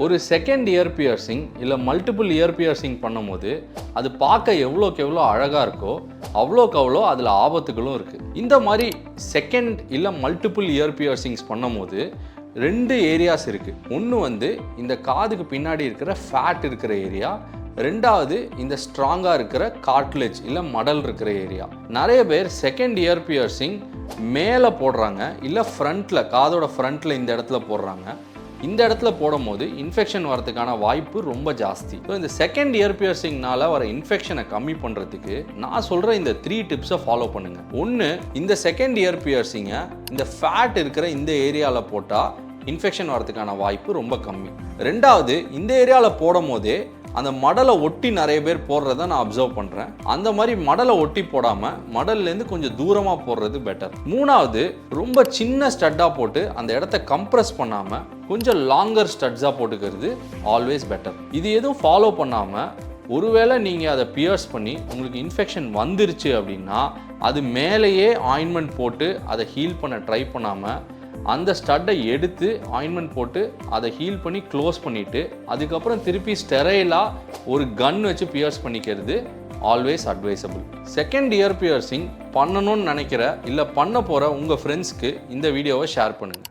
ஒரு second year piercing இல்லை multiple year piercing பண்ணும்போது அது பார்க்க எவ்வளோக்கு எவ்வளோ அழகாக இருக்கோ அவ்வளோக்கு அவ்வளோ அதில் ஆபத்துகளும் இருக்குது. இந்த மாதிரி செகண்ட் இல்லை மல்டிபிள் இயர் பியர்சிங்ஸ் பண்ணும்போது 2 ஏரியாஸ் இருக்குது. ஒன்று இந்த காதுக்கு பின்னாடி இருக்கிற ஃபேட் இருக்கிற ஏரியா, 2வது இந்த ஸ்ட்ராங்காக இருக்கிற கார்ட்லேஜ் இல்லை மடல் இருக்கிற ஏரியா. நிறைய பேர் செகண்ட் இயர் பியர்சிங் மேலே போடுறாங்க, இல்லை ஃப்ரண்ட்டில் காதோட ஃப்ரண்ட்டில் இந்த இடத்துல போடுறாங்க. இந்த இடத்துல போடும்போது இன்ஃபெக்ஷன் வரதுக்கான வாய்ப்பு ரொம்ப ஜாஸ்தி. ஸோ இந்த செகண்ட் இயர் பியர்சிங்னால வர இன்ஃபெக்ஷனை கம்மி பண்ணுறதுக்கு நான் சொல்கிற இந்த 3 டிப்ஸை ஃபாலோ பண்ணுங்கள். ஒன்று, இந்த செகண்ட் இயர் பியர்சிங்கை இந்த ஃபேட் இருக்கிற இந்த ஏரியாவில் போட்டால் இன்ஃபெக்ஷன் வரதுக்கான வாய்ப்பு ரொம்ப கம்மி. 2வது, இந்த ஏரியாவில் போடும் போதே அந்த மடலை ஒட்டி நிறைய பேர் போடுறத நான் அப்சர்வ் பண்ணுறேன். அந்த மாதிரி மடலை ஒட்டி போடாமல் மடல்லேருந்து கொஞ்சம் தூரமாக போடுறது பெட்டர். 3வது, ரொம்ப சின்ன ஸ்டட்டாக போட்டு அந்த இடத்த கம்ப்ரெஸ் பண்ணாமல் கொஞ்சம் லாங்கர் ஸ்டட்ஸாக போட்டுக்கிறது ஆல்வேஸ் பெட்டர். இது எதுவும் ஃபாலோ பண்ணாமல் ஒருவேளை நீங்கள் அதை பியர்ஸ் பண்ணி உங்களுக்கு இன்ஃபெக்ஷன் வந்துருச்சு அப்படின்னா அது மேலேயே ஆயின்மெண்ட் போட்டு அதை ஹீல் பண்ண ட்ரை பண்ணாமல் அந்த ஸ்டட்டை எடுத்து ஆயின்மெண்ட் போட்டு அதை ஹீல் பண்ணி க்ளோஸ் பண்ணிவிட்டு அதுக்கப்புறம் திருப்பி ஸ்டெரைலாக ஒரு கன் வச்சு பியர்ஸ் பண்ணிக்கிறது always advisable. Second year piercing பண்ணணும்னு நினைக்கிற இல்லை பண்ண போகிற உங்கள் ஃப்ரெண்ட்ஸ்க்கு இந்த வீடியோவை ஷேர் பண்ணுங்கள்.